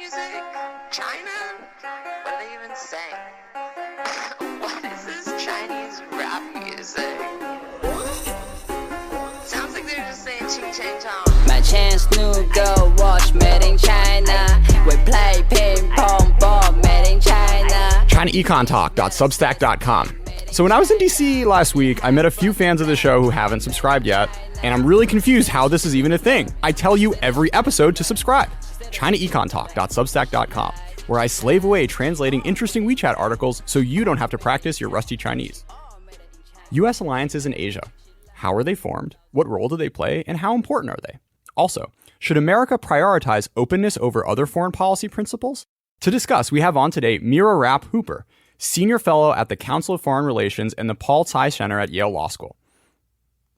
music? China? What are they even saying? What is this Chinese rap music? Sounds like they're just saying ching chang chong. My chance new girl watch made in China. We play ping pong ball made in China. ChinaEconTalk.substack.com. So when I was in DC last week, I met a few fans of the show who haven't subscribed yet, and I'm really confused how this is even a thing. I tell you every episode to subscribe. ChinaEconTalk.substack.com, where I slave away translating interesting WeChat articles so you don't have to practice your rusty Chinese. U.S. alliances in Asia. How are they formed? What role do they play? And how important are they? Also, should America prioritize openness over other foreign policy principles? To discuss, we have on today Mira Rapp-Hooper, Senior Fellow at the Council of Foreign Relations and the Paul Tsai Center at Yale Law School.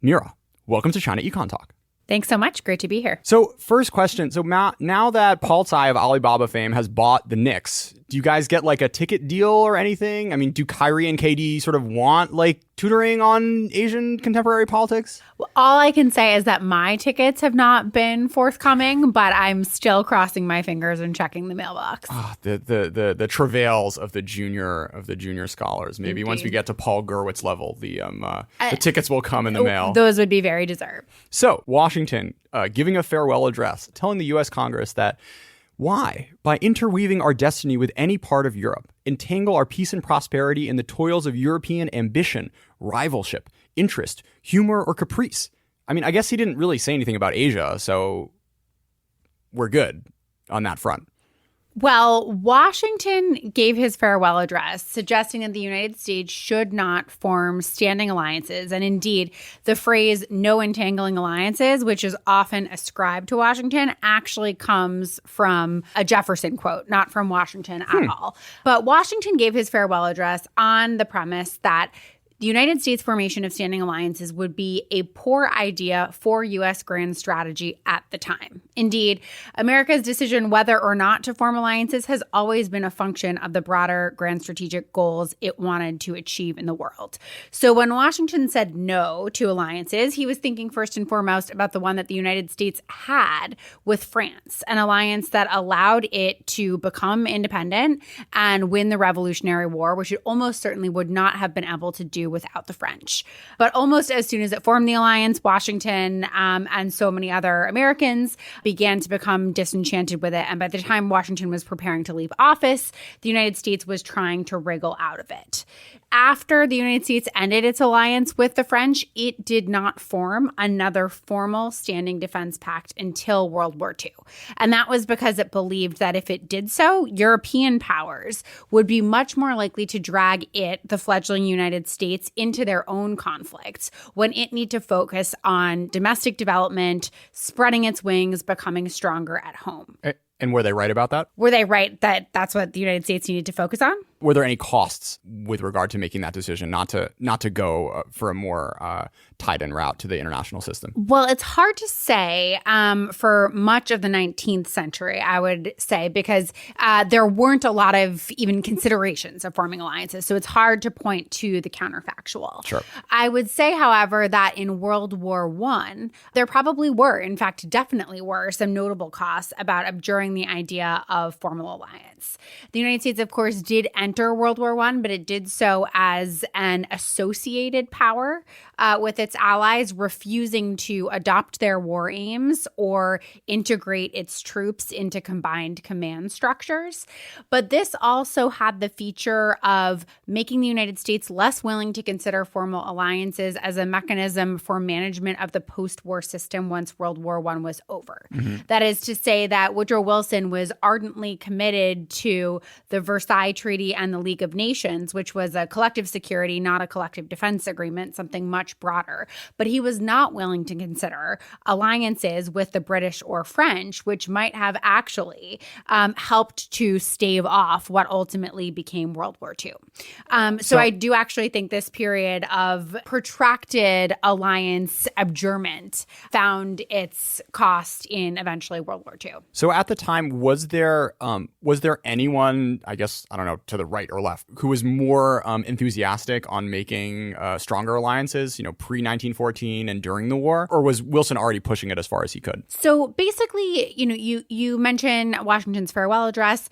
Mira, welcome to China Econ Talk. Thanks so much. Great to be here. So first question. So now that Paul Tsai of Alibaba fame has bought the Knicks, do you guys get like a ticket deal or anything? I mean, do Kyrie and KD sort of want like tutoring on Asian contemporary politics? Well, all I can say is that my tickets have not been forthcoming, but I'm still crossing my fingers and checking the mailbox. The travails of the junior scholars. Maybe Indeed. Once we get to Paul Gerwitz level, the tickets will come in the mail. Those would be very deserved. So Washington giving a farewell address, telling the U.S. Congress that why, by interweaving our destiny with any part of Europe, entangle our peace and prosperity in the toils of European ambition, rivalship, interest, humor, or caprice? I mean, I guess he didn't really say anything about Asia, so we're good on that front. Well, Washington gave his farewell address, suggesting that the United States should not form standing alliances. And indeed, the phrase no entangling alliances, which is often ascribed to Washington, actually comes from a Jefferson quote, not from Washington at all. But Washington gave his farewell address on the premise that the United States formation of standing alliances would be a poor idea for U.S. grand strategy at the time. Indeed, America's decision whether or not to form alliances has always been a function of the broader grand strategic goals it wanted to achieve in the world. So when Washington said no to alliances, he was thinking first and foremost about the one that the United States had with France, an alliance that allowed it to become independent and win the Revolutionary War, which it almost certainly would not have been able to do without the French. But almost as soon as it formed the alliance, Washington and so many other Americans began to become disenchanted with it. And by the time Washington was preparing to leave office, the United States was trying to wriggle out of it. After the United States ended its alliance with the French, it did not form another formal standing defense pact until World War II. And that was because it believed that if it did so, European powers would be much more likely to drag the fledgling United States, into their own conflicts when it need to focus on domestic development, spreading its wings, becoming stronger at home. And were they right about that? Were they right that that's what the United States needed to focus on? Were there any costs with regard to making that decision not to go for a more tied-in route to the international system? Well, it's hard to say for much of the 19th century, I would say, because there weren't a lot of even considerations of forming alliances. So it's hard to point to the counterfactual. Sure. I would say, however, that in World War I, there probably were, in fact, definitely were some notable costs about abjuring the idea of formal alliance. The United States, of course, did enter World War I, but it did so as an associated power with its allies, refusing to adopt their war aims or integrate its troops into combined command structures. But this also had the feature of making the United States less willing to consider formal alliances as a mechanism for management of the post-war system once World War I was over. Mm-hmm. That is to say that Woodrow Wilson was ardently committed to the Versailles Treaty and the League of Nations, which was a collective security, not a collective defense agreement, something much broader. But he was not willing to consider alliances with the British or French, which might have actually helped to stave off what ultimately became World War II. So I do actually think this period of protracted alliance abjurement found its cost in eventually World War II. So at the time, was there anyone, I guess, I don't know, to the right or left, who was more enthusiastic on making stronger alliances, pre-1914 and during the war? Or was Wilson already pushing it as far as he could? So basically, you mentioned Washington's farewell address.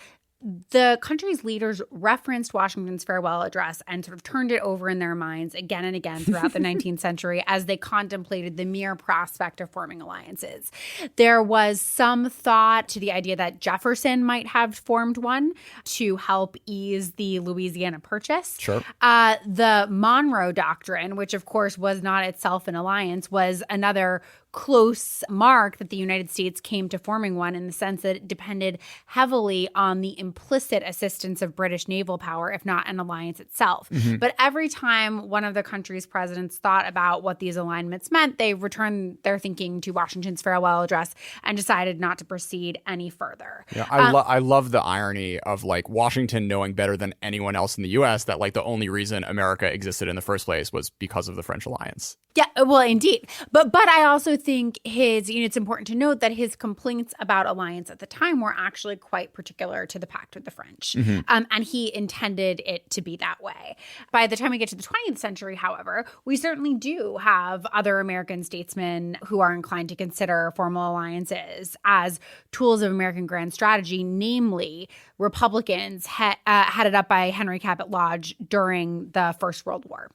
The country's leaders referenced Washington's farewell address and sort of turned it over in their minds again and again throughout the 19th century as they contemplated the mere prospect of forming alliances. There was some thought to the idea that Jefferson might have formed one to help ease the Louisiana Purchase. Sure. The Monroe Doctrine, which of course was not itself an alliance, was another close mark that the United States came to forming one, in the sense that it depended heavily on the implicit assistance of British naval power, if not an alliance itself. Mm-hmm. But every time one of the country's presidents thought about what these alignments meant, they returned their thinking to Washington's farewell address and decided not to proceed any further. Yeah, I love the irony of Washington knowing better than anyone else in the U.S. that the only reason America existed in the first place was because of the French alliance. Yeah, well, indeed. But I also think it's important to note that his complaints about alliance at the time were actually quite particular to the pact with the French. Mm-hmm. And he intended it to be that way. By the time we get to the 20th century, however, we certainly do have other American statesmen who are inclined to consider formal alliances as tools of American grand strategy, namely Republicans headed up by Henry Cabot Lodge during the First World War.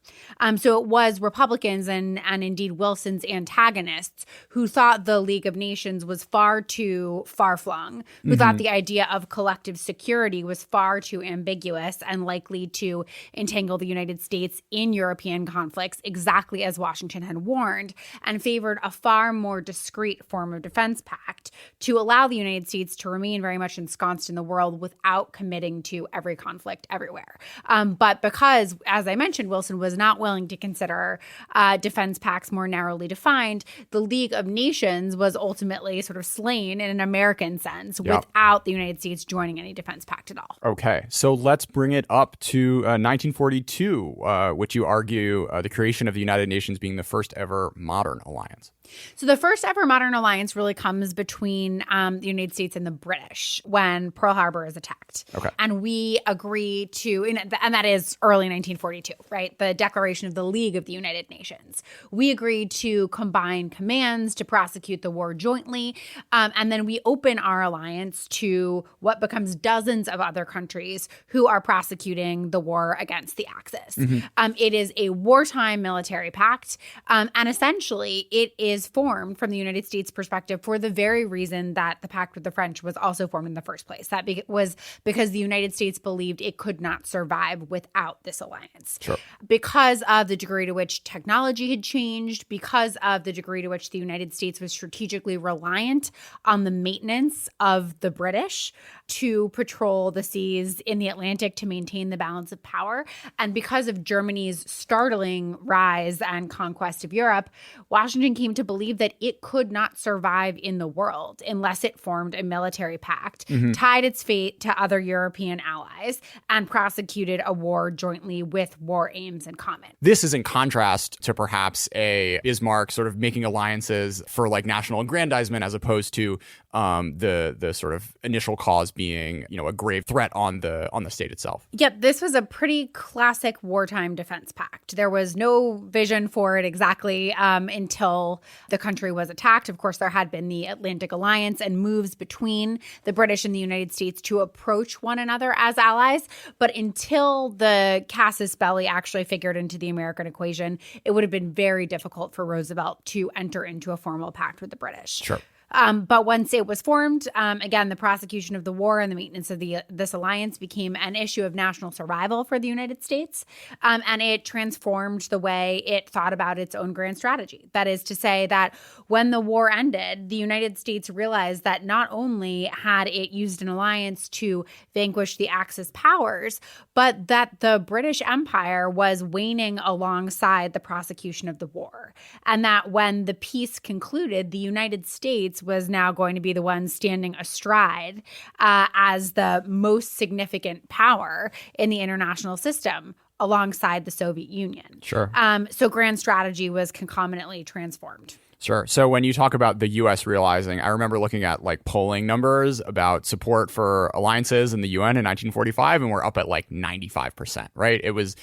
So it was Republicans and indeed Wilson's antagonists who thought the League of Nations was far too far-flung, who thought the idea of collective security was far too ambiguous and likely to entangle the United States in European conflicts, exactly as Washington had warned, and favored a far more discreet form of defense pact to allow the United States to remain very much ensconced in the world without committing to every conflict everywhere. But because, as I mentioned, Wilson was not willing to consider defense pacts more narrowly defined, the League of Nations was ultimately sort of slain in an American sense without the United States joining any defense pact at all. Okay, so let's bring it up to 1942, which you argue the creation of the United Nations being the first ever modern alliance. So the first ever modern alliance really comes between the United States and the British when Pearl Harbor is attacked. Okay. And we agree to, and that is early 1942, right? The Declaration of the League of the United Nations. We agreed to combine commands to prosecute the war jointly. And then we open our alliance to what becomes dozens of other countries who are prosecuting the war against the Axis. Mm-hmm. It is a wartime military pact. And essentially, it is formed from the United States perspective for the very reason that the pact with the French was also formed in the first place. That was because the United States believed it could not survive without this alliance. Sure. Because of the degree to which technology had changed, because of the degree to which the United States was strategically reliant on the maintenance of the British to patrol the seas in the Atlantic to maintain the balance of power, and because of Germany's startling rise and conquest of Europe, Washington came to believe that it could not survive in the world unless it formed a military pact, tied its fate to other European allies, and prosecuted a war jointly with war aims in common. This is in contrast to perhaps a Bismarck sort of making alliances for national aggrandizement as opposed to the sort of initial cause being, a grave threat on the state itself. Yep, this was a pretty classic wartime defense pact. There was no vision for it exactly until the country was attacked. Of course, there had been the Atlantic Alliance and moves between the British and the United States to approach one another as allies. But until the casus belli actually figured into the American equation, it would have been very difficult for Roosevelt to enter into a formal pact with the British. Sure. But once it was formed, again, the prosecution of the war and the maintenance of this alliance became an issue of national survival for the United States. And it transformed the way it thought about its own grand strategy. That is to say that when the war ended, the United States realized that not only had it used an alliance to vanquish the Axis powers, but that the British Empire was waning alongside the prosecution of the war. And that when the peace concluded, the United States was now going to be the one standing astride as the most significant power in the international system alongside the Soviet Union. Sure. So grand strategy was concomitantly transformed. Sure. So when you talk about the U.S. realizing, I remember looking at like polling numbers about support for alliances in the UN in 1945, and we're up at like 95%, right? It was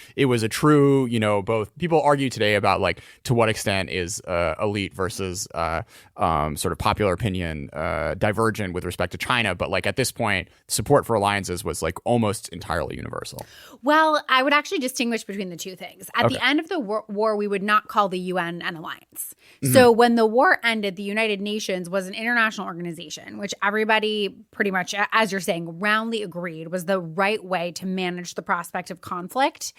a true, both people argue today about like to what extent is elite versus sort of popular opinion divergent with respect to China. But like at this point, support for alliances was like almost entirely universal. Well, I would actually distinguish between the two things. At the end of the war, we would not call the UN an alliance. So when the war ended, the United Nations was an international organization, which everybody pretty much, as you're saying, roundly agreed was the right way to manage the prospect of conflict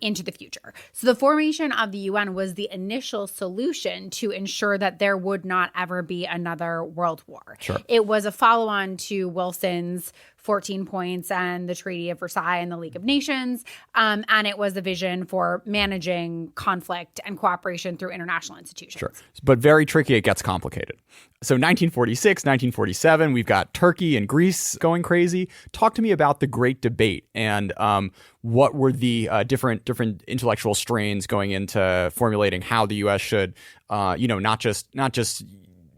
into the future. So the formation of the UN was the initial solution to ensure that there would not ever be another world war. Sure. It was a follow-on to Wilson's 14 points and the Treaty of Versailles and the League of Nations. And it was a vision for managing conflict and cooperation through international institutions. Sure. But very tricky. It gets complicated. So 1946, 1947, we've got Turkey and Greece going crazy. Talk to me about the Great Debate and what were the different intellectual strains going into formulating how the U.S. should, not just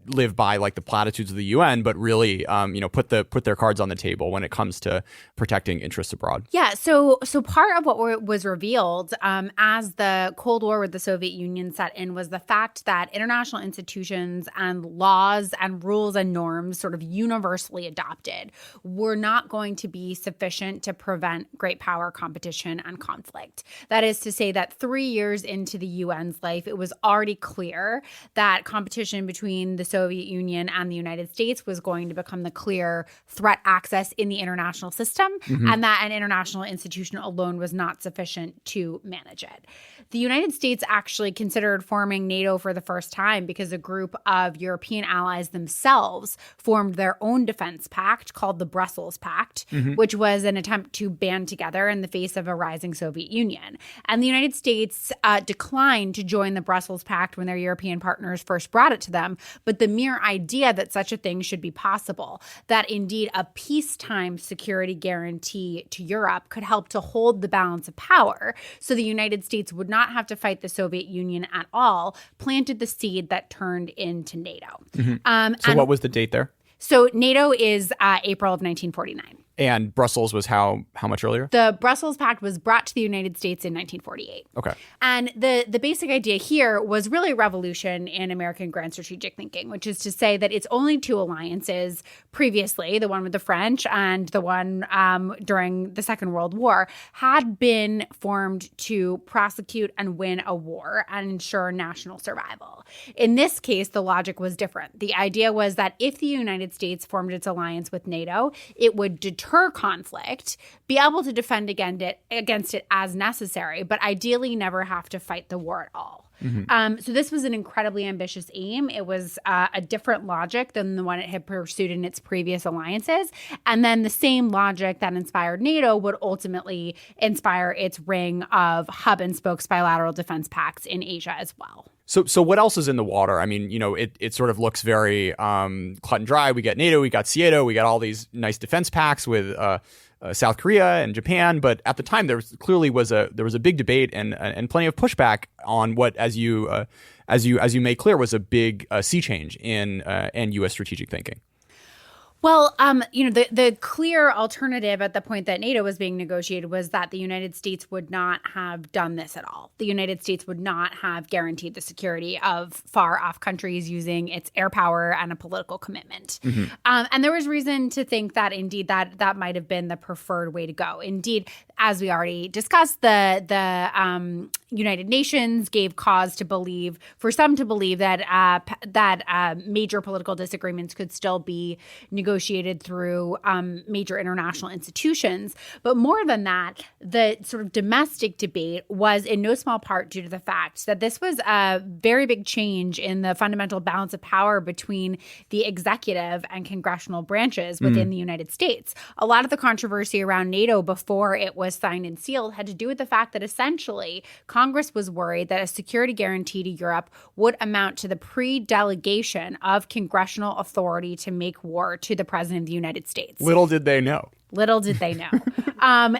live by like the platitudes of the UN, but really, put their cards on the table when it comes to protecting interests abroad. Yeah. So part of what was revealed as the Cold War with the Soviet Union set in was the fact that international institutions and laws and rules and norms sort of universally adopted were not going to be sufficient to prevent great power competition and conflict. That is to say that 3 years into the UN's life, it was already clear that competition between the Soviet Union and the United States was going to become the clear threat axis in the international system, and that an international institution alone was not sufficient to manage it. The United States actually considered forming NATO for the first time because a group of European allies themselves formed their own defense pact called the Brussels Pact, which was an attempt to band together in the face of a rising Soviet Union. And the United States declined to join the Brussels Pact when their European partners first brought it to them, but the mere idea that such a thing should be possible, that indeed a peacetime security guarantee to Europe could help to hold the balance of power so the United States would not have to fight the Soviet Union at all, planted the seed that turned into NATO. So what was the date there? So NATO is April of 1949. And Brussels was how much earlier? The Brussels Pact was brought to the United States in 1948. Okay. And the basic idea here was really a revolution in American grand strategic thinking, which is to say that it's only two alliances previously, the one with the French and the one during the Second World War, had been formed to prosecute and win a war and ensure national survival. In this case, the logic was different. The idea was that if the United States formed its alliance with NATO, it would deter conflict, be able to defend against it as necessary, but ideally never have to fight the war at all. So this was an incredibly ambitious aim. It was a different logic than the one it had pursued in its previous alliances. And then the same logic that inspired NATO would ultimately inspire its ring of hub and spokes bilateral defense pacts in Asia as well. So what else is in the water? I mean, it sort of looks very cut and dry. We got NATO, we got SEATO, we got all these nice defense pacts with South Korea and Japan. But at the time, there was a big debate and plenty of pushback on what, as you made clear, was a big sea change in U.S. strategic thinking. Well, the clear alternative at the point that NATO was being negotiated was that the United States would not have done this at all. The United States would not have guaranteed the security of far-off countries using its air power and a political commitment. And there was reason to think that, indeed, that might have been the preferred way to go. Indeed, as we already discussed, the United Nations gave cause to believe, for some to believe, that major political disagreements could still be negotiated through major international institutions. But more than that, the sort of domestic debate was in no small part due to the fact that this was a very big change in the fundamental balance of power between the executive and congressional branches within the United States. A lot of the controversy around NATO before it was signed and sealed had to do with the fact that essentially Congress was worried that a security guarantee to Europe would amount to the pre-delegation of congressional authority to make war to the President of the United States. Little did they know. Little did they know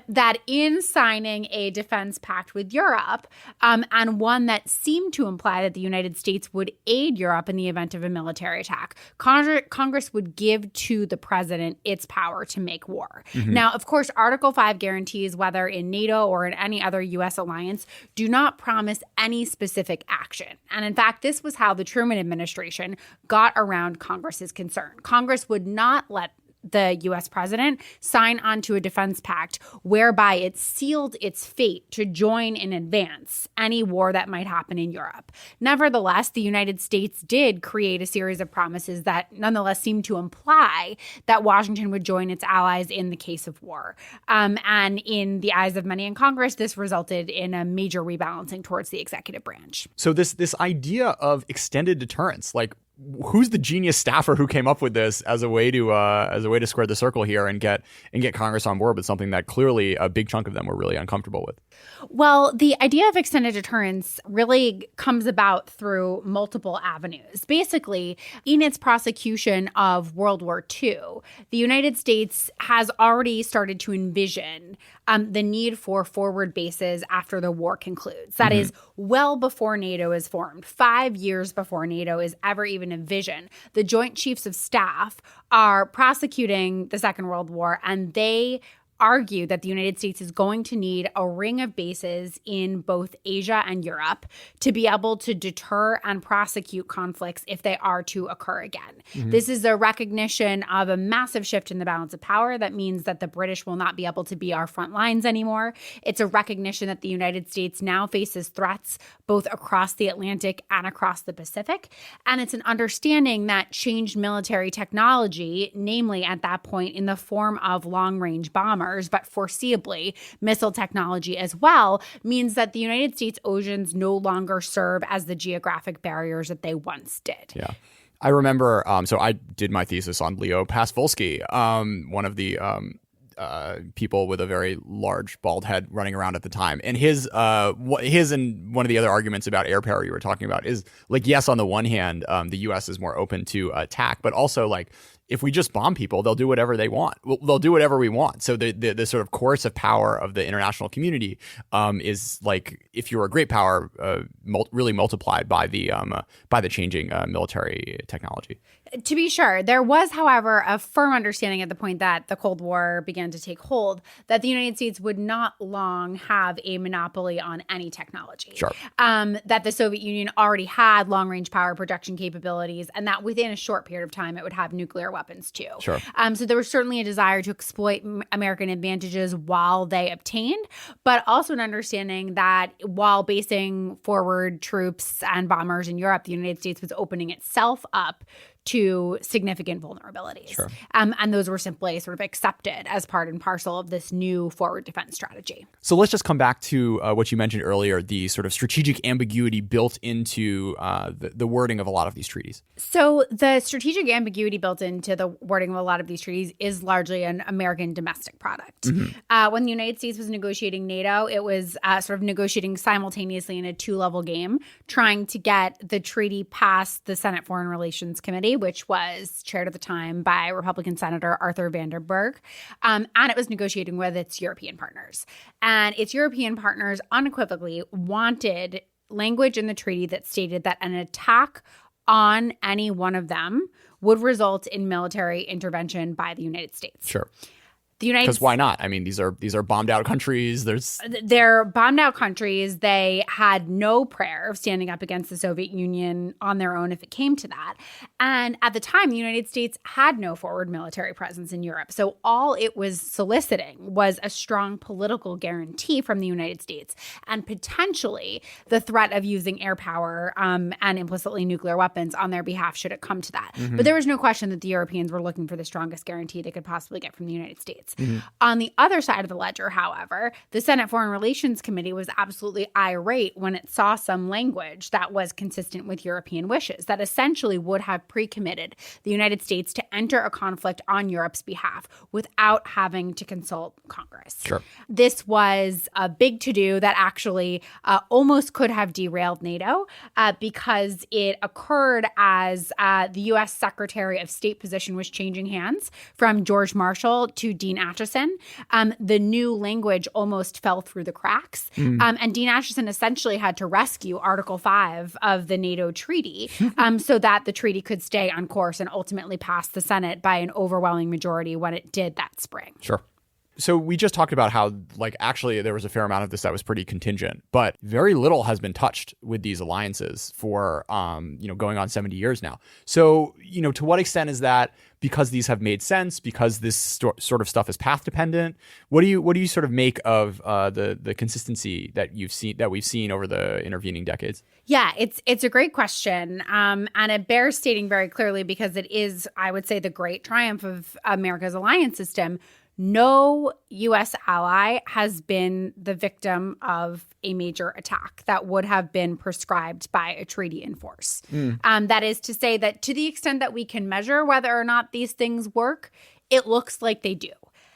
that in signing a defense pact with Europe, and one that seemed to imply that the United States would aid Europe in the event of a military attack, Congress would give to the president its power to make war. Now, of course, Article 5 guarantees, whether in NATO or in any other U.S. alliance, do not promise any specific action. And in fact, this was how the Truman administration got around Congress's concern. Congress would not let the U.S. president sign onto a defense pact whereby it sealed its fate to join in advance any war that might happen in Europe. Nevertheless, the United States did create a series of promises that nonetheless seemed to imply that Washington would join its allies in the case of war. And in the eyes of many in Congress, this resulted in a major rebalancing towards the executive branch. So this idea of extended deterrence, like, who's the genius staffer who came up with this as a way to square the circle here and get Congress on board with something that clearly a big chunk of them were really uncomfortable with? Well, the idea of extended deterrence really comes about through multiple avenues. Basically, in its prosecution of World War II, the United States has already started to envision the need for forward bases after the war concludes. That is well before NATO is formed, 5 years before NATO is ever even envisioned. The Joint Chiefs of Staff are prosecuting the Second World War, and they argue that the United States is going to need a ring of bases in both Asia and Europe to be able to deter and prosecute conflicts if they are to occur again. This is a recognition of a massive shift in the balance of power that means that the British will not be able to be our front lines anymore. It's a recognition that the United States now faces threats both across the Atlantic and across the Pacific. And it's an understanding that changed military technology, namely at that point in the form of long-range bombers, but foreseeably missile technology as well, means that the United States oceans no longer serve as the geographic barriers that they once did. Yeah. I remember, so I did my thesis on Leo Pasvolsky, one of the people with a very large bald head running around at the time. And his and one of the other arguments about air power you were talking about is, like, yes, on the one hand, the U.S. is more open to attack, but also, like, if we just bomb people, they'll do whatever they want. They'll do whatever we want. So the sort of coercive power of the international community is, like, if you're a great power, really multiplied by the changing military technology. To be sure, there was, however, a firm understanding at the point that the Cold War began to take hold that the United States would not long have a monopoly on any technology. Sure. That the Soviet Union already had long-range power projection capabilities, and that within a short period of time it would have nuclear weapons too. Sure. So there was certainly a desire to exploit American advantages while they obtained, but also an understanding that while basing forward troops and bombers in Europe, the United States was opening itself up to significant vulnerabilities. Sure. And those were simply sort of accepted as part and parcel of this new forward defense strategy. So let's just come back to what you mentioned earlier, the sort of strategic ambiguity built into the wording of a lot of these treaties. So the strategic ambiguity built into the wording of a lot of these treaties is largely an American domestic product. When the United States was negotiating NATO, it was sort of negotiating simultaneously in a two-level game, trying to get the treaty past the Senate Foreign Relations Committee, which was chaired at the time by Republican Senator Arthur Vandenberg, and it was negotiating with its European partners. And its European partners unequivocally wanted language in the treaty that stated that an attack on any one of them would result in military intervention by the United States. Sure. Because why not? I mean, these are bombed out countries. They're bombed out countries. They had no prayer of standing up against the Soviet Union on their own if it came to that. And at the time, the United States had no forward military presence in Europe. So all it was soliciting was a strong political guarantee from the United States and potentially the threat of using air power and implicitly nuclear weapons on their behalf should it come to that. But there was no question that the Europeans were looking for the strongest guarantee they could possibly get from the United States. On the other side of the ledger, however, the Senate Foreign Relations Committee was absolutely irate when it saw some language that was consistent with European wishes, that essentially would have pre-committed the United States to enter a conflict on Europe's behalf without having to consult Congress. Sure. This was a big to-do that actually almost could have derailed NATO because it occurred as the U.S. Secretary of State position was changing hands from George Marshall to Dean Acheson, the new language almost fell through the cracks. And Dean Acheson essentially had to rescue Article 5 of the NATO treaty so that the treaty could stay on course and ultimately pass the Senate by an overwhelming majority when it did that spring. Sure. So we just talked about how, like, actually there was a fair amount of this that was pretty contingent, but very little has been touched with these alliances for, going on 70 years now. So, to what extent is that because these have made sense, because this sort of stuff is path dependent? What do you sort of make of the consistency that we've seen over the intervening decades? Yeah, it's a great question. And it bears stating very clearly because it is, I would say, the great triumph of America's alliance system. No U.S. ally has been the victim of a major attack that would have been prescribed by a treaty in force. That is to say that to the extent that we can measure whether or not these things work, it looks like they do.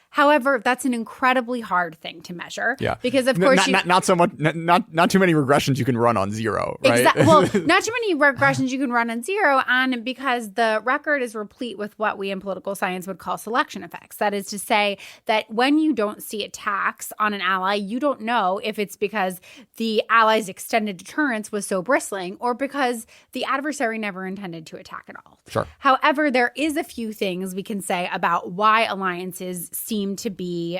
However, that's an incredibly hard thing to measure. Yeah. Because of course not so much, not too many regressions you can run on zero, right? Exactly. Well, not too many regressions you can run on zero, and because the record is replete with what we in political science would call selection effects. That is to say that when you don't see attacks on an ally, you don't know if it's because the ally's extended deterrence was so bristling or because the adversary never intended to attack at all. Sure. However, there is a few things we can say about why alliances seem to be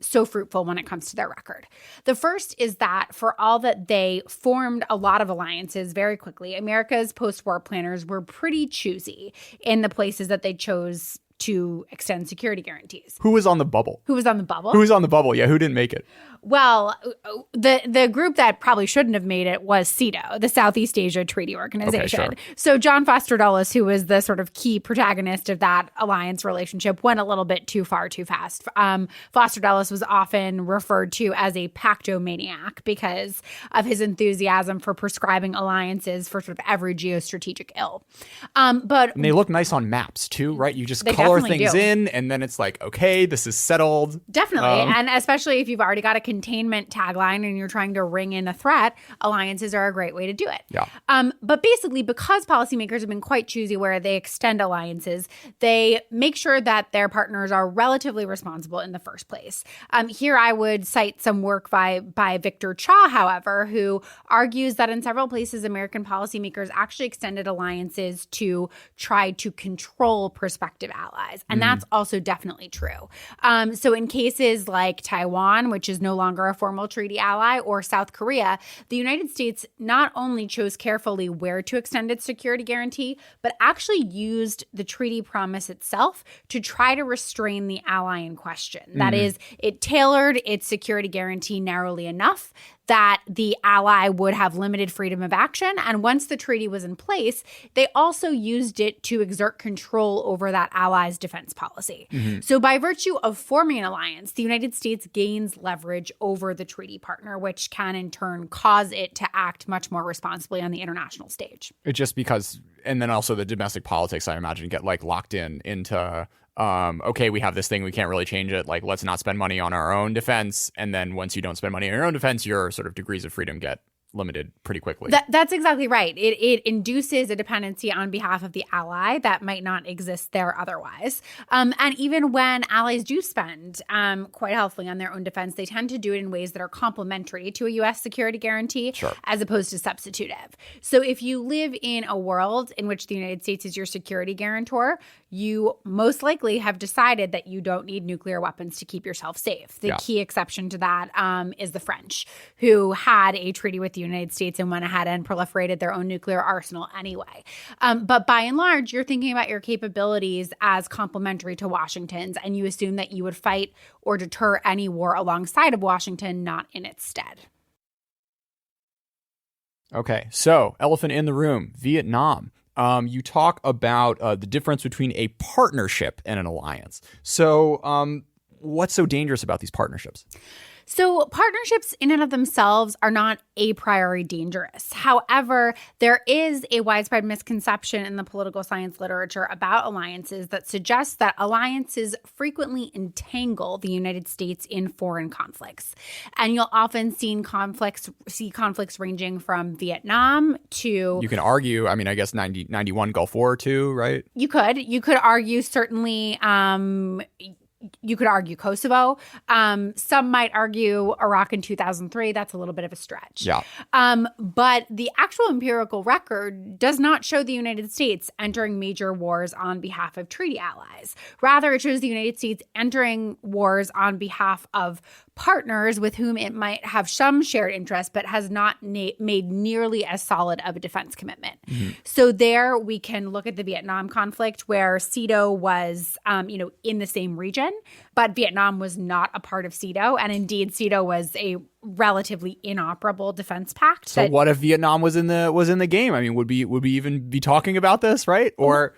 so fruitful when it comes to their record. The first is that for all that they formed a lot of alliances very quickly, America's post-war planners were pretty choosy in the places that they chose to extend security guarantees. Who was on the bubble? Who was on the bubble? Yeah, who didn't make it? Well, the group that probably shouldn't have made it was CETO, the Southeast Asia Treaty Organization. Okay, sure. So John Foster Dulles, who was the sort of key protagonist of that alliance relationship, went a little bit too far too fast. Foster Dulles was often referred to as a pactomaniac because of his enthusiasm for prescribing alliances for sort of every geostrategic ill. And they look nice on maps too, right? You just color things in and then it's like, okay, this is settled. Definitely. And especially if you've already got a containment tagline and you're trying to ring in a threat, alliances are a great way to do it. Yeah. But basically, because policymakers have been quite choosy where they extend alliances, they make sure that their partners are relatively responsible in the first place. Here I would cite some work by Victor Cha, however, who argues that in several places, American policymakers actually extended alliances to try to control prospective allies. And that's also definitely true. So in cases like Taiwan, which is no longer a formal treaty ally, or South Korea, the United States not only chose carefully where to extend its security guarantee, but actually used the treaty promise itself to try to restrain the ally in question. That is, it tailored its security guarantee narrowly enough that the ally would have limited freedom of action. And once the treaty was in place, they also used it to exert control over that ally's defense policy. So by virtue of forming an alliance, the United States gains leverage over the treaty partner, which can in turn cause it to act much more responsibly on the international stage. It's just because, and then also the domestic politics, I imagine, get like locked into okay, we have this thing, we can't really change it. Like, let's not spend money on our own defense. And then once you don't spend money on your own defense, your sort of degrees of freedom get limited pretty quickly. That's exactly right. It induces a dependency on behalf of the ally that might not exist there otherwise. And even when allies do spend quite healthily on their own defense, they tend to do it in ways that are complementary to a U.S. security guarantee, as opposed to substitutive. So if you live in a world in which the United States is your security guarantor, you most likely have decided that you don't need nuclear weapons to keep yourself safe. The key exception to that is the French, who had a treaty with the United States and went ahead and proliferated their own nuclear arsenal anyway. But by and large, you're thinking about your capabilities as complementary to Washington's, and you assume that you would fight or deter any war alongside of Washington, not in its stead. Okay, so elephant in the room, Vietnam. You talk about the difference between a partnership and an alliance. So what's so dangerous about these partnerships? So partnerships in and of themselves are not a priori dangerous. However, there is a widespread misconception in the political science literature about alliances that suggests that alliances frequently entangle the United States in foreign conflicts. And you'll often see conflicts ranging from Vietnam to... You can argue, I mean, I guess 91 Gulf War too, right? You could argue certainly... you could argue Kosovo. Some might argue Iraq in 2003. That's a little bit of a stretch. Yeah. But the actual empirical record does not show the United States entering major wars on behalf of treaty allies. Rather, it shows the United States entering wars on behalf of partners with whom it might have some shared interest, but has not made nearly as solid of a defense commitment. So there we can look at the Vietnam conflict, where SEATO was, in the same region, but Vietnam was not a part of SEATO. And indeed, SEATO was a relatively inoperable defense pact. So what if Vietnam was in the game? I mean, would we even be talking about this, right? Or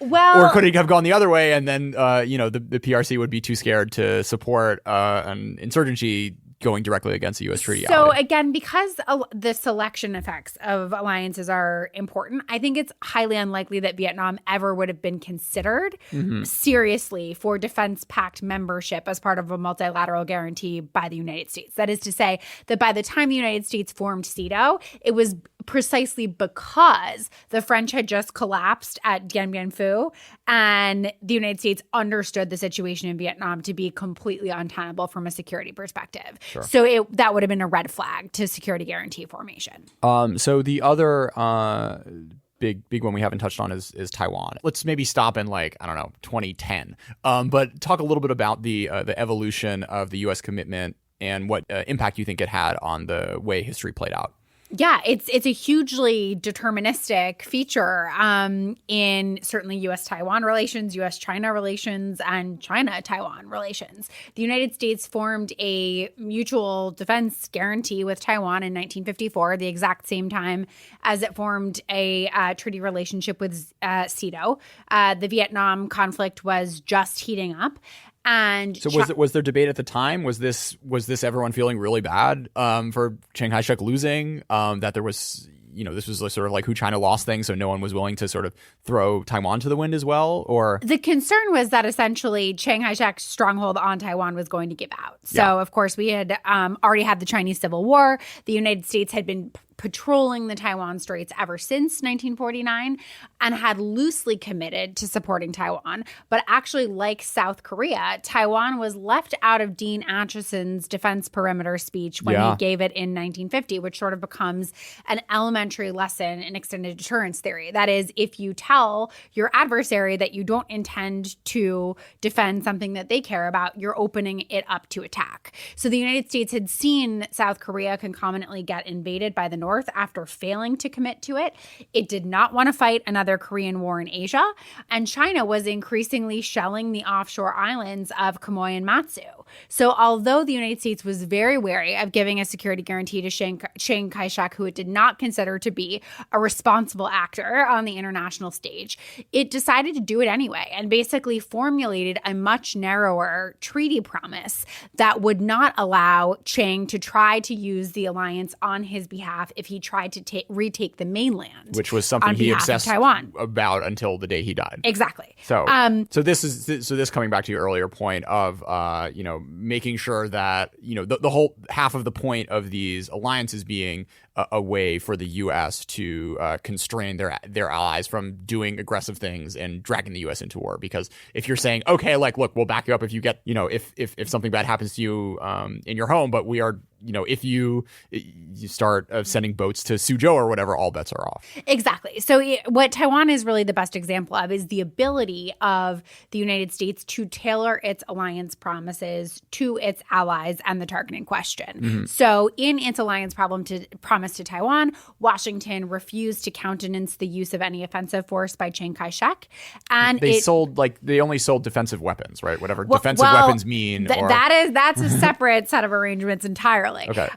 could it have gone the other way, and then the PRC would be too scared to support an insurgency going directly against a U.S. treaty ally? So again, because the selection effects of alliances are important, I think it's highly unlikely that Vietnam ever would have been considered seriously for defense pact membership as part of a multilateral guarantee by the United States. That is to say that by the time the United States formed SEATO, it was precisely because the French had just collapsed at Dien Bien Phu, and the United States understood the situation in Vietnam to be completely untenable from a security perspective. Sure. So that would have been a red flag to security guarantee formation. So the other big one we haven't touched on is Taiwan. Let's maybe stop in 2010, but talk a little bit about the evolution of the U.S. commitment and what impact you think it had on the way history played out. Yeah, it's a hugely deterministic feature in certainly U.S.-Taiwan relations, U.S.-China relations, and China-Taiwan relations. The United States formed a mutual defense guarantee with Taiwan in 1954, the exact same time as it formed a treaty relationship with SEATO. The Vietnam conflict was just heating up. And so was there debate at the time? Was this everyone feeling really bad for Chiang Kai-shek losing? That there was, this was sort of like who China lost thing, so no one was willing to sort of throw Taiwan to the wind as well? Or the concern was that essentially Chiang Kai-shek's stronghold on Taiwan was going to give out. So, Of course, we had already had the Chinese Civil War. The United States had been patrolling the Taiwan Straits ever since 1949 and had loosely committed to supporting Taiwan. But actually, like South Korea, Taiwan was left out of Dean Acheson's defense perimeter speech when he gave it in 1950, which sort of becomes an elementary lesson in extended deterrence theory. That is, if you tell your adversary that you don't intend to defend something that they care about, you're opening it up to attack. So the United States had seen South Korea concomitantly get invaded by the North after failing to commit to it. It did not want to fight another Korean war in Asia, and China was increasingly shelling the offshore islands of Quemoy and Matsu. So although the United States was very wary of giving a security guarantee to Chiang Kai-shek, who it did not consider to be a responsible actor on the international stage, it decided to do it anyway and basically formulated a much narrower treaty promise that would not allow Chiang to try to use the alliance on his behalf if he tried to retake the mainland, which was something he obsessed about until the day he died. Exactly. So, this coming back to your earlier point of making sure that the whole half of the point of these alliances being a way for the U.S. to constrain their allies from doing aggressive things and dragging the U.S. into war. Because if you're saying, okay, look, we'll back you up if you get, if something bad happens to you in your home, but we are, if you start sending boats to Suzhou or whatever, all bets are off. Exactly. So what Taiwan is really the best example of is the ability of the United States to tailor its alliance promises to its allies and the target in question. Mm-hmm. So in its alliance promise to Taiwan, Washington refused to countenance the use of any offensive force by Chiang Kai-shek. And they only sold defensive weapons, right? Whatever defensive weapons mean. That's a separate set of arrangements entirely. Okay.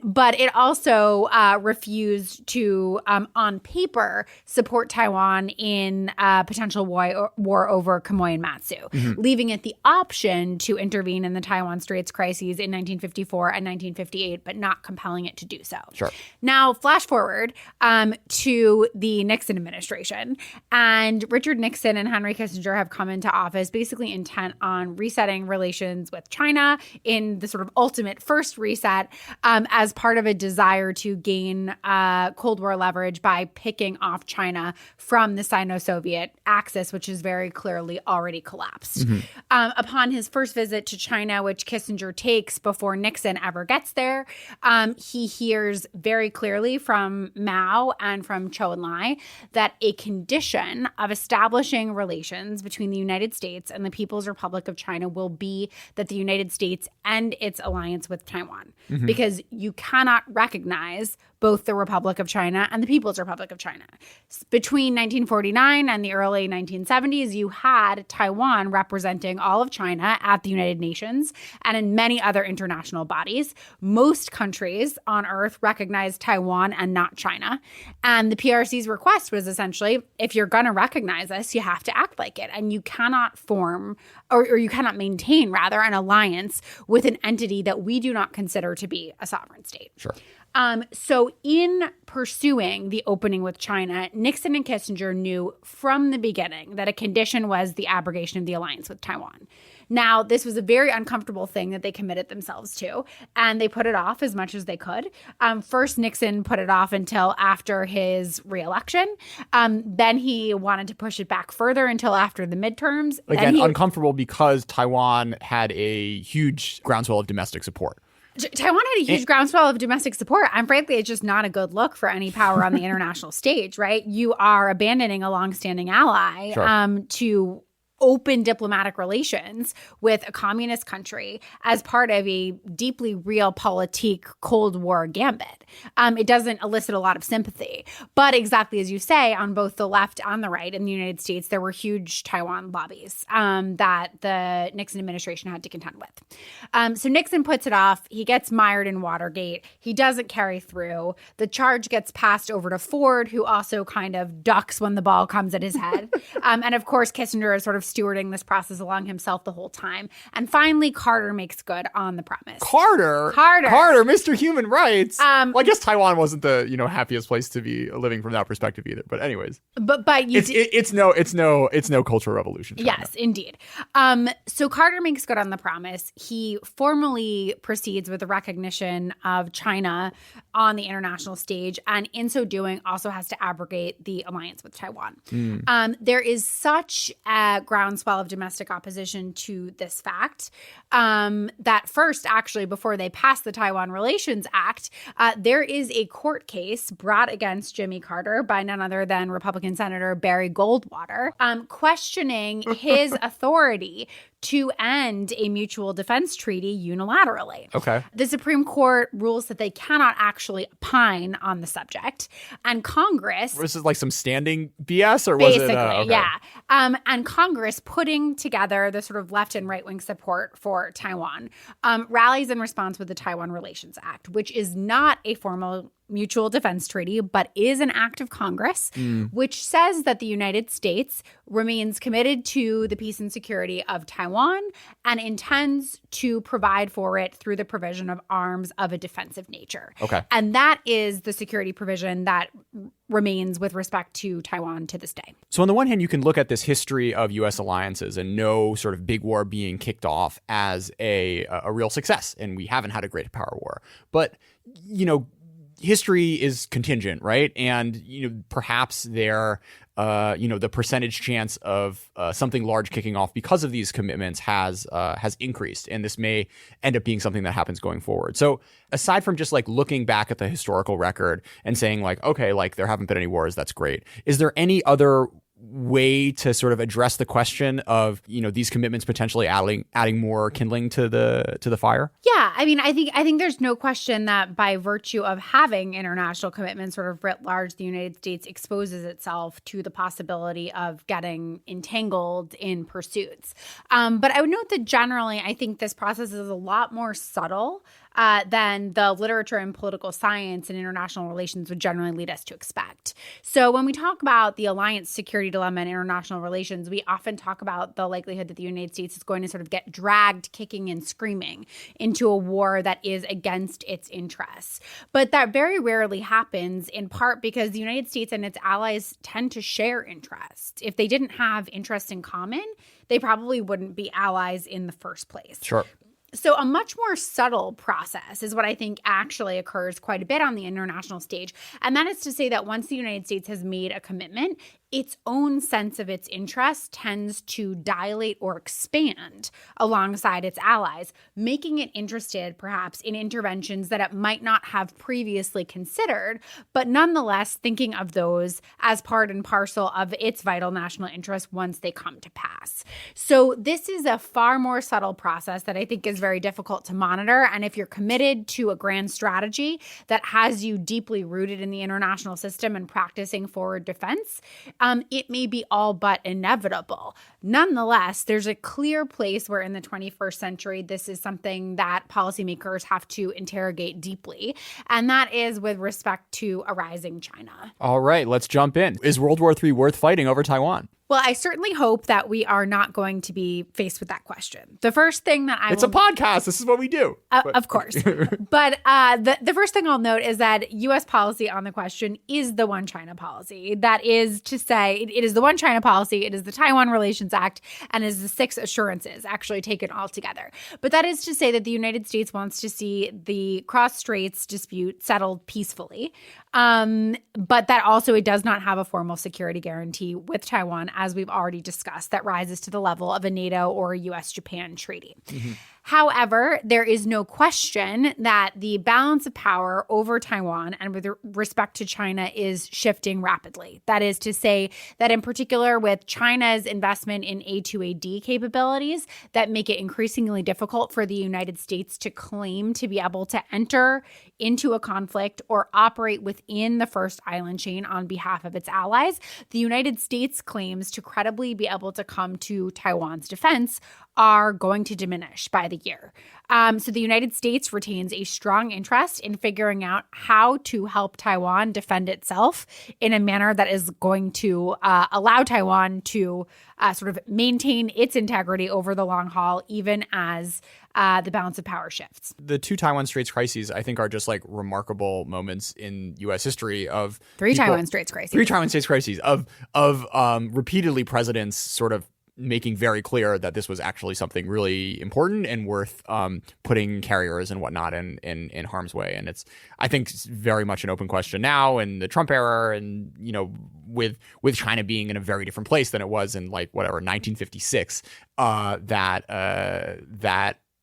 But it also refused to, on paper, support Taiwan in potential war over Quemoy and Matsu, leaving it the option to intervene in the Taiwan Straits crises in 1954 and 1958, but not compelling it to do so. Sure. Sure. Now, flash forward to the Nixon administration. And Richard Nixon and Henry Kissinger have come into office basically intent on resetting relations with China in the sort of ultimate first reset as part of a desire to gain Cold War leverage by picking off China from the Sino-Soviet axis, which is very clearly already collapsed. Upon his first visit to China, which Kissinger takes before Nixon ever gets there, he hears very clearly from Mao and from Zhou Enlai that a condition of establishing relations between the United States and the People's Republic of China will be that the United States end its alliance with Taiwan, because you cannot recognize both the Republic of China and the People's Republic of China. Between 1949 and the early 1970s, you had Taiwan representing all of China at the United Nations and in many other international bodies. Most countries on Earth recognize Taiwan and not China. And the PRC's request was essentially, if you're going to recognize us, you have to act like it. And you cannot form, or you cannot maintain, rather, an alliance with an entity that we do not consider to be a sovereign state. Sure. So in pursuing the opening with China, Nixon and Kissinger knew from the beginning that a condition was the abrogation of the alliance with Taiwan. Now, this was a very uncomfortable thing that they committed themselves to, and they put it off as much as they could. First, Nixon put it off until after his reelection. Then he wanted to push it back further until after the midterms. Again, uncomfortable because Taiwan had a huge groundswell of domestic support. Taiwan had a huge groundswell of domestic support. And frankly, it's just not a good look for any power on the international stage, right? You are abandoning a longstanding ally to open diplomatic relations with a communist country as part of a deeply realpolitik Cold War gambit. It doesn't elicit a lot of sympathy. But exactly as you say, on both the left and the right in the United States, there were huge Taiwan lobbies that the Nixon administration had to contend with. So Nixon puts it off. He gets mired in Watergate. He doesn't carry through. The charge gets passed over to Ford, who also kind of ducks when the ball comes at his head. And of course, Kissinger is sort of stewarding this process along himself the whole time. And finally, Carter makes good on the promise. Carter, Mr. Human Rights. Well, I guess Taiwan wasn't the happiest place to be living from that perspective either. But anyways, it's no cultural revolution. China. Yes, indeed. So Carter makes good on the promise. He formally proceeds with the recognition of China on the international stage, and in so doing, also has to abrogate the alliance with Taiwan. There is such a groundswell of domestic opposition to this fact that first, actually, before they pass the Taiwan Relations Act, there is a court case brought against Jimmy Carter by none other than Republican Senator Barry Goldwater, questioning his authority to end a mutual defense treaty unilaterally. Okay. The Supreme Court rules that they cannot actually opine on the subject. And Congress... Was it like some standing BS or was it... Basically, okay. yeah. And Congress, putting together the sort of left and right-wing support for Taiwan, rallies in response with the Taiwan Relations Act, which is not a formal mutual defense treaty, but is an act of Congress, which says that the United States remains committed to the peace and security of Taiwan and intends to provide for it through the provision of arms of a defensive nature. Okay. And that is the security provision that remains with respect to Taiwan to this day. So on the one hand, you can look at this history of U.S. alliances and no sort of big war being kicked off as a real success, and we haven't had a great power war. But, history is contingent, right? And, perhaps there, the percentage chance of something large kicking off because of these commitments has increased. And this may end up being something that happens going forward. So aside from just like looking back at the historical record and saying like, okay, like there haven't been any wars, that's great. Is there any other way to sort of address the question of these commitments potentially adding more kindling to the fire? Yeah, I mean, I think there's no question that by virtue of having international commitments sort of writ large, the United States exposes itself to the possibility of getting entangled in pursuits. But I would note that generally, I think this process is a lot more subtle than the literature and political science and international relations would generally lead us to expect. So when we talk about the alliance security dilemma in international relations, we often talk about the likelihood that the United States is going to sort of get dragged kicking and screaming into a war that is against its interests. But that very rarely happens, in part because the United States and its allies tend to share interests. If they didn't have interests in common, they probably wouldn't be allies in the first place. Sure. So a much more subtle process is what I think actually occurs quite a bit on the international stage. And that is to say that once the United States has made a commitment, its own sense of its interest tends to dilate or expand alongside its allies, making it interested perhaps in interventions that it might not have previously considered, but nonetheless thinking of those as part and parcel of its vital national interest once they come to pass. So this is a far more subtle process that I think is very difficult to monitor. And if you're committed to a grand strategy that has you deeply rooted in the international system and practicing forward defense, it may be all but inevitable. Nonetheless, there's a clear place where in the 21st century, this is something that policymakers have to interrogate deeply, and that is with respect to a rising China. All right, let's jump in. Is World War III worth fighting over Taiwan? Well, I certainly hope that we are not going to be faced with that question. The first thing that It's a podcast. This is what we do. Of course. But the first thing I'll note is that U.S. policy on the question is the One China policy. That is to say, it is the One China policy, it is the Taiwan Relations Act, and it is the 6 assurances actually taken all together. But that is to say that the United States wants to see the cross-straits dispute settled peacefully. But that also it does not have a formal security guarantee with Taiwan, as we've already discussed, that rises to the level of a NATO or a U.S.-Japan treaty. Mm-hmm. However, there is no question that the balance of power over Taiwan and with respect to China is shifting rapidly. That is to say that in particular with China's investment in A2AD capabilities that make it increasingly difficult for the United States to claim to be able to enter into a conflict or operate within the first island chain on behalf of its allies, the United States claims to credibly be able to come to Taiwan's defense are going to diminish by the year. So the United States retains a strong interest in figuring out how to help Taiwan defend itself in a manner that is going to allow Taiwan to sort of maintain its integrity over the long haul, even as the balance of power shifts. The 2 Taiwan Straits crises, I think, are just like remarkable moments in U.S. history of 3 Taiwan Straits crises. 3 Taiwan Straits crises of repeatedly presidents sort of making very clear that this was actually something really important and worth putting carriers and whatnot in harm's way. And it's, I think, very much an open question now in the Trump era, and you know, with China being in a very different place than it was in 1956. That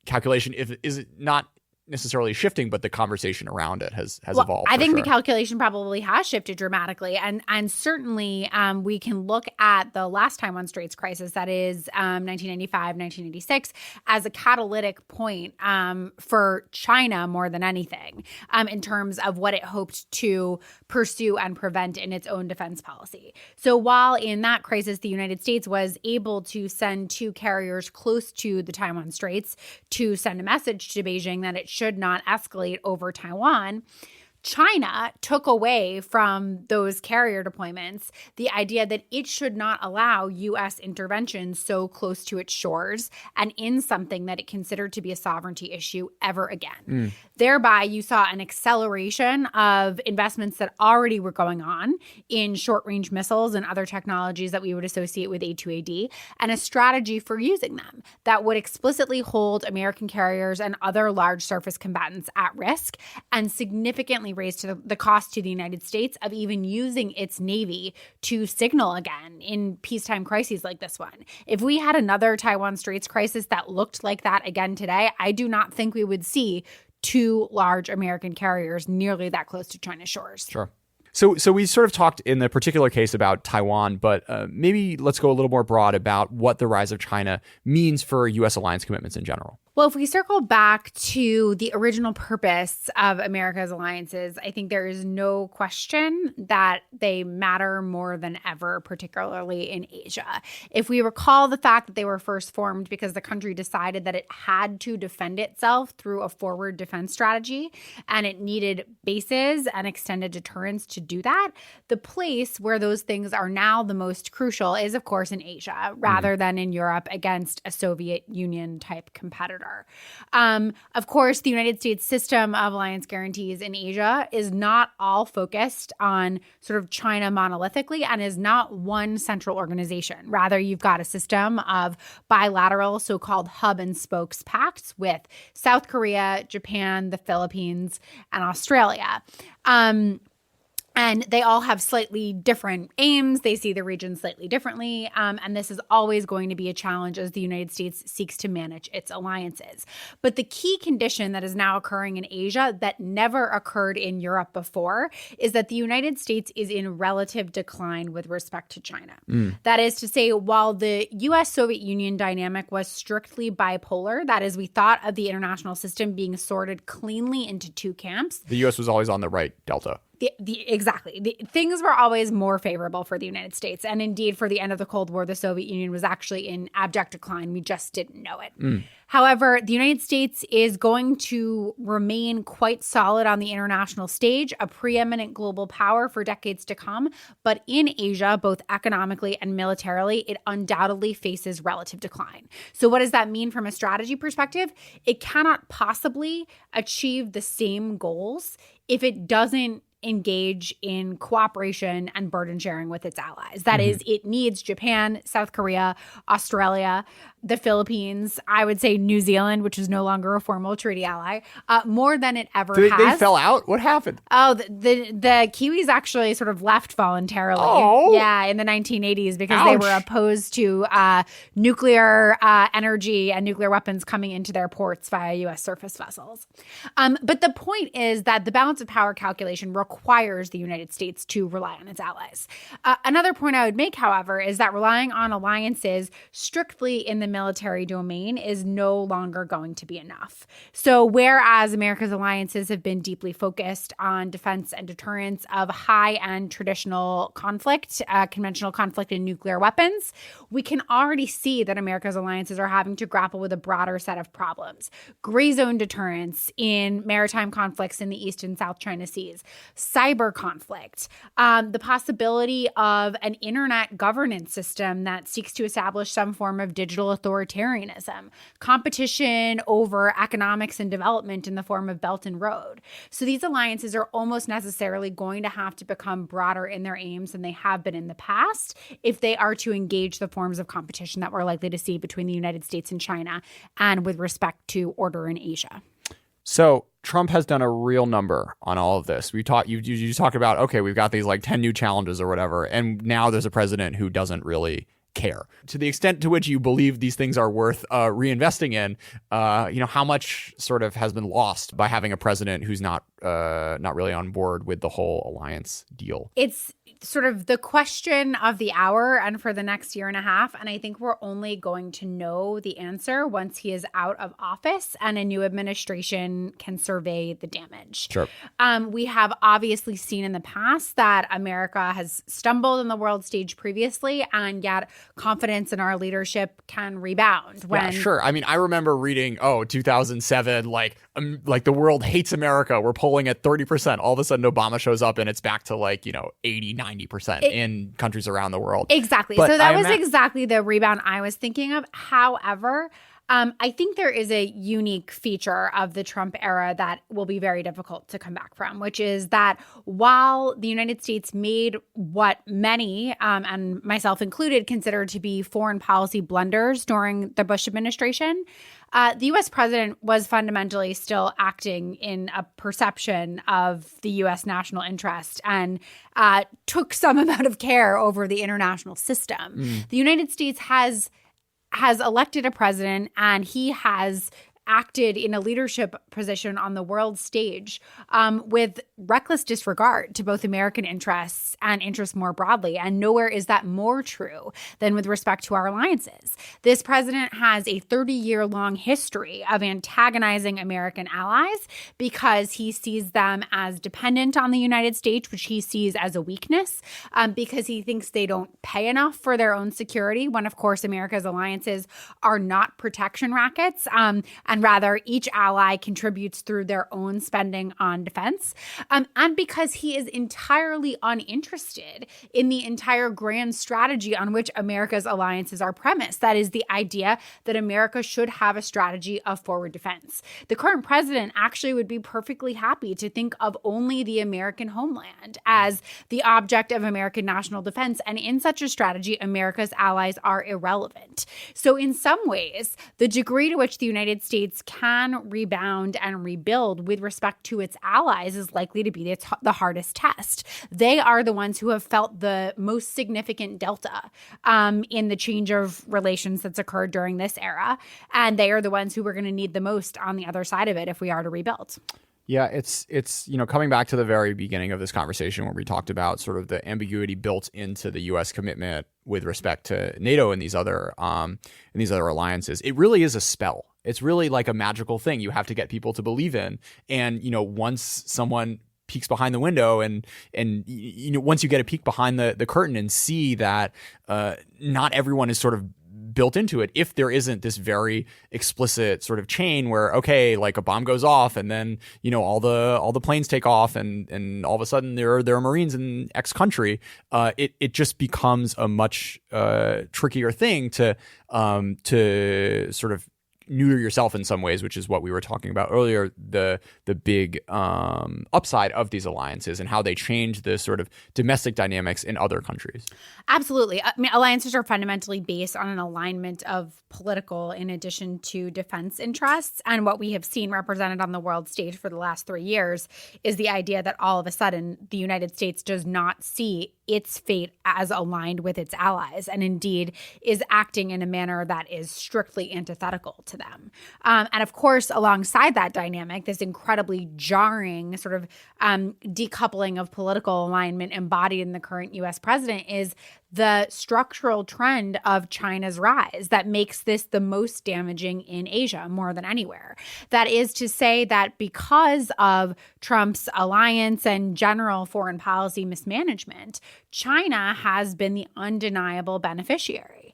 calculation is not necessarily shifting, but the conversation around it has evolved. I think the calculation probably has shifted dramatically, and certainly we can look at the last Taiwan Straits crisis, that is 1995, 1986, as a catalytic point for China more than anything in terms of what it hoped to pursue and prevent in its own defense policy. So while in that crisis the United States was able to send 2 carriers close to the Taiwan Straits to send a message to Beijing that it should not escalate over Taiwan, China took away from those carrier deployments the idea that it should not allow U.S. intervention so close to its shores and in something that it considered to be a sovereignty issue ever again. Thereby, you saw an acceleration of investments that already were going on in short-range missiles and other technologies that we would associate with A2AD, and a strategy for using them that would explicitly hold American carriers and other large surface combatants at risk and significantly raise to the cost to the United States of even using its Navy to signal again in peacetime crises like this one. If we had another Taiwan Straits crisis that looked like that again today, I do not think we would see 2 large American carriers nearly that close to China's shores. Sure. So we sort of talked in the particular case about Taiwan, but maybe let's go a little more broad about what the rise of China means for U.S. alliance commitments in general. Well, if we circle back to the original purpose of America's alliances, I think there is no question that they matter more than ever, particularly in Asia. If we recall the fact that they were first formed because the country decided that it had to defend itself through a forward defense strategy, and it needed bases and extended deterrence to do that, the place where those things are now the most crucial is, of course, in Asia, rather than in Europe against a Soviet Union type competitor. Of course, the United States system of alliance guarantees in Asia is not all focused on sort of China monolithically and is not one central organization. Rather, you've got a system of bilateral so-called hub and spokes pacts with South Korea, Japan, the Philippines, and Australia. And they all have slightly different aims. They see the region slightly differently. And this is always going to be a challenge as the United States seeks to manage its alliances. But the key condition that is now occurring in Asia that never occurred in Europe before is that the United States is in relative decline with respect to China. That is to say, while the U.S.-Soviet Union dynamic was strictly bipolar, that is, we thought of the international system being sorted cleanly into two camps. The U.S. was always on the right delta. Exactly. Things were always more favorable for the United States. And indeed, for the end of the Cold War, the Soviet Union was actually in abject decline. We just didn't know it. However, the United States is going to remain quite solid on the international stage, a preeminent global power for decades to come. But in Asia, both economically and militarily, it undoubtedly faces relative decline. So what does that mean from a strategy perspective? It cannot possibly achieve the same goals if it doesn't engage in cooperation and burden sharing with its allies. That is, it needs Japan, South Korea, Australia, the Philippines, I would say New Zealand, which is no longer a formal treaty ally, more than it ever has. They fell out? What happened? Oh, the Kiwis actually sort of left voluntarily. Oh. Yeah, in the 1980s because they were opposed to nuclear energy and nuclear weapons coming into their ports via U.S. surface vessels. But the point is that the balance of power calculation requires the United States to rely on its allies. Another point I would make, however, is that relying on alliances strictly in the military domain is no longer going to be enough. So whereas America's alliances have been deeply focused on defense and deterrence of high-end traditional conflict, conventional conflict and nuclear weapons, we can already see that America's alliances are having to grapple with a broader set of problems. Gray zone deterrence in maritime conflicts in the East and South China Seas, cyber conflict, the possibility of an internet governance system that seeks to establish some form of digital authoritarianism, competition over economics and development in the form of Belt and Road. So these alliances are almost necessarily going to have to become broader in their aims than they have been in the past if they are to engage the forms of competition that we're likely to see between the United States and China and with respect to order in Asia. So Trump has done a real number on all of this. You talk about, okay, we've got these like 10 new challenges or whatever, and now there's a president who doesn't really care. To the extent to which you believe these things are worth reinvesting in, how much sort of has been lost by having a president who's not really on board with the whole alliance deal? It's sort of the question of the hour and for the next year and a half. And I think we're only going to know the answer once he is out of office and a new administration can survey the damage. Sure. We have obviously seen in the past that America has stumbled on the world stage previously, and yet confidence in our leadership can rebound. Yeah, sure. I mean, I remember reading, 2007, like the world hates America. We're polling at 30%. All of a sudden, Obama shows up and it's back to 80, 90% in countries around the world. Exactly. But so that was exactly the rebound I was thinking of. However, I think there is a unique feature of the Trump era that will be very difficult to come back from, which is that while the United States made what many, and myself included, consider to be foreign policy blunders during the Bush administration, the U.S. president was fundamentally still acting in a perception of the U.S. national interest and took some amount of care over the international system. The United States has elected a president, and he has acted in a leadership position on the world stage with reckless disregard to both American interests and interests more broadly. And nowhere is that more true than with respect to our alliances. This president has a 30-year-long history of antagonizing American allies because he sees them as dependent on the United States, which he sees as a weakness, because he thinks they don't pay enough for their own security, when, of course, America's alliances are not protection rackets, and rather each ally contributes through their own spending on defense, and because he is entirely uninterested in the entire grand strategy on which America's alliances are premised. That is the idea that America should have a strategy of forward defense. The current president actually would be perfectly happy to think of only the American homeland as the object of American national defense, and in such a strategy, America's allies are irrelevant. So in some ways, the degree to which the United States can rebound and rebuild with respect to its allies is likely to be the hardest test. They are the ones who have felt the most significant delta in the change of relations that's occurred during this era, and they are the ones who we're going to need the most on the other side of it if we are to rebuild. Yeah, it's coming back to the very beginning of this conversation where we talked about sort of the ambiguity built into the U.S. commitment with respect to NATO and these other alliances. It really is a spell. It's really like a magical thing you have to get people to believe in. And once someone peeks behind the window and once you get a peek behind the curtain and see that not everyone is sort of built into it, if there isn't this very explicit sort of chain where, okay, like a bomb goes off and then all the planes take off and all of a sudden there are Marines in X country, it just becomes a much trickier thing to sort of neuter yourself in some ways, which is what we were talking about earlier, the big upside of these alliances and how they change the sort of domestic dynamics in other countries. Absolutely. I mean, alliances are fundamentally based on an alignment of political in addition to defense interests. And what we have seen represented on the world stage for the last 3 years is the idea that all of a sudden the United States does not see its fate as aligned with its allies, and indeed is acting in a manner that is strictly antithetical to them. And of course, alongside that dynamic, this incredibly jarring sort of decoupling of political alignment embodied in the current U.S. president is the structural trend of China's rise that makes this the most damaging in Asia more than anywhere. That is to say that because of Trump's alliance and general foreign policy mismanagement, China has been the undeniable beneficiary.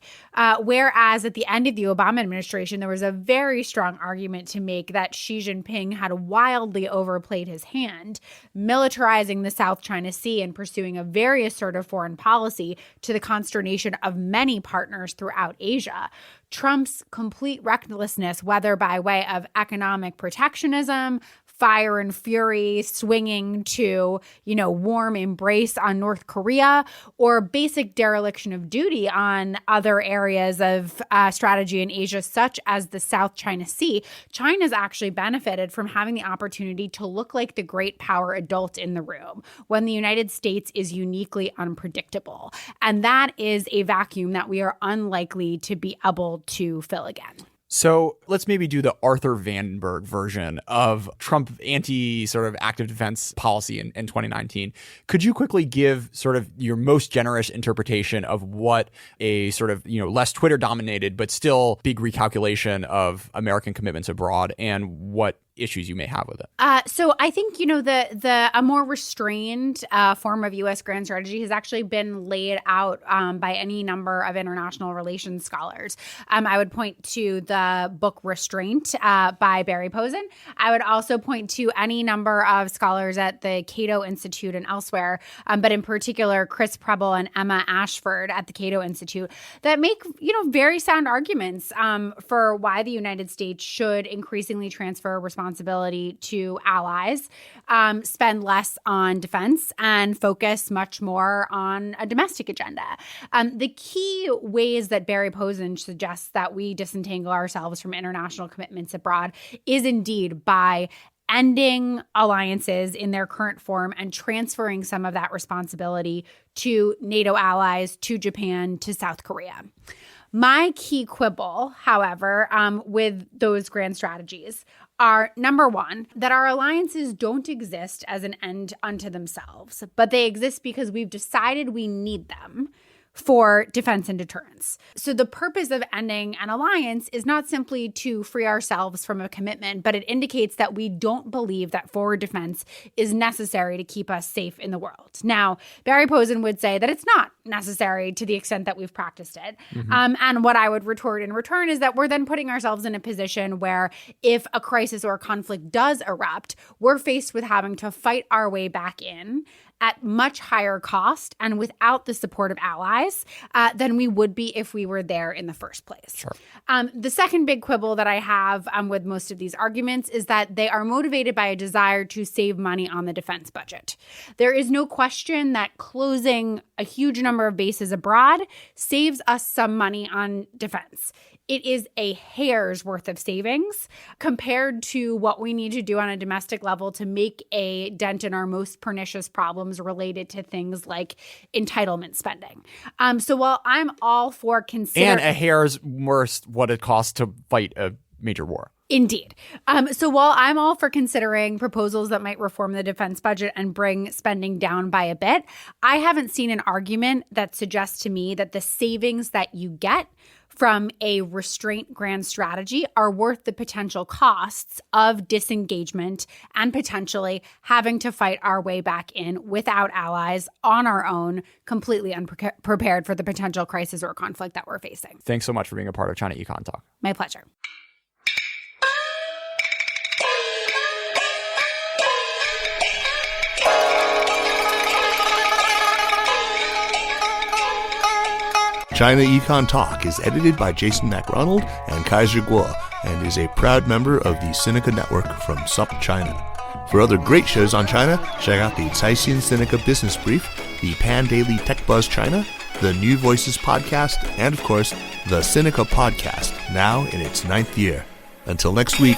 Whereas at the end of the Obama administration, there was a very strong argument to make that Xi Jinping had wildly overplayed his hand, militarizing the South China Sea and pursuing a very assertive foreign policy to the consternation of many partners throughout Asia. Trump's complete recklessness, whether by way of economic protectionism, fire and fury swinging to, warm embrace on North Korea, or basic dereliction of duty on other areas of strategy in Asia, such as the South China Sea, China's actually benefited from having the opportunity to look like the great power adult in the room when the United States is uniquely unpredictable. And that is a vacuum that we are unlikely to be able to fill again. So let's maybe do the Arthur Vandenberg version of Trump anti sort of active defense policy in 2019. Could you quickly give sort of your most generous interpretation of what a sort of, less Twitter dominated, but still big recalculation of American commitments abroad and what issues you may have with it? So I think, a more restrained form of U.S. grand strategy has actually been laid out by any number of international relations scholars. I would point to the book Restraint by Barry Posen. I would also point to any number of scholars at the Cato Institute and elsewhere, but in particular, Chris Preble and Emma Ashford at the Cato Institute that make, very sound arguments for why the United States should increasingly transfer responsibility to allies, spend less on defense, and focus much more on a domestic agenda. The key ways that Barry Posen suggests that we disentangle ourselves from international commitments abroad is indeed by ending alliances in their current form and transferring some of that responsibility to NATO allies, to Japan, to South Korea. My key quibble, however, with those grand strategies are, number one, that our alliances don't exist as an end unto themselves, but they exist because we've decided we need them for defense and deterrence. So the purpose of ending an alliance is not simply to free ourselves from a commitment, but it indicates that we don't believe that forward defense is necessary to keep us safe in the world. Now, Barry Posen would say that it's not necessary to the extent that we've practiced it. And what I would retort in return is that we're then putting ourselves in a position where if a crisis or a conflict does erupt, we're faced with having to fight our way back in at much higher cost and without the support of allies than we would be if we were there in the first place. Sure. The second big quibble that I have with most of these arguments is that they are motivated by a desire to save money on the defense budget. There is no question that closing a huge number of bases abroad saves us some money on defense. It is a hair's worth of savings compared to what we need to do on a domestic level to make a dent in our most pernicious problems related to things like entitlement spending. So while I'm all for considering— And a hair's worth what it costs to fight a major war. Indeed. So while I'm all for considering proposals that might reform the defense budget and bring spending down by a bit, I haven't seen an argument that suggests to me that the savings that you get from a restraint grand strategy are worth the potential costs of disengagement and potentially having to fight our way back in without allies on our own, completely unprepared for the potential crisis or conflict that we're facing. Thanks so much for being a part of China Econ Talk. My pleasure. China Econ Talk is edited by Jason McRonald and Kaiser Guo and is a proud member of the Sinica Network from SUP China. For other great shows on China, check out the Caixin Sinica Business Brief, the Pan Daily Tech Buzz China, the New Voices Podcast, and of course, the Sinica Podcast, now in its 9th year. Until next week.